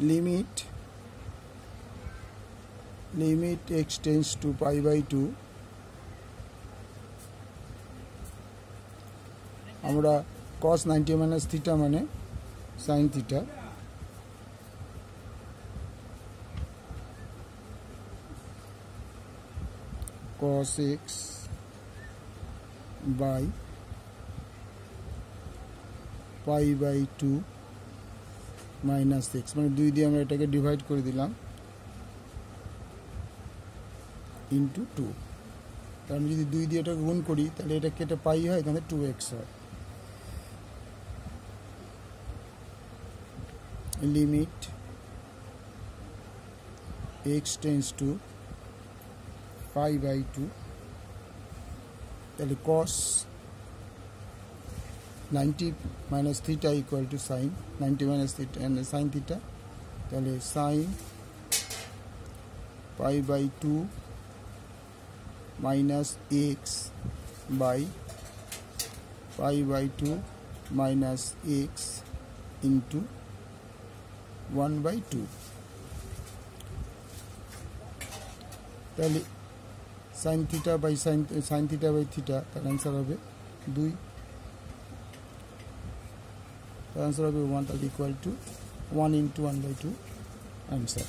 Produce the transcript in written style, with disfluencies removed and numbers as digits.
limit x tends to pi by 2 আমরা cos 90 minus theta মানে sin theta cos x by pi by 2 minus x মানে 2 দিয়ে আমরা এটাকে ডিভাইড করে দিলাম into 2 তাহলে আমি যদি 2 দিয়ে এটাকে গুণ করি তাহলে এটা কেটে পাই হয় এখানে 2x হয় limit x tends to pi by 2 তাহলে cos 90 minus theta equal to sin 90 minus theta and sin theta তাহলে sin pi by 2 minus x by pi by 2 minus x into 1 by 2 তাহলে sin theta by sin theta by theta তার answer হবে 2 তার answer হবে 1 equal to 1 into 1 by 2 answer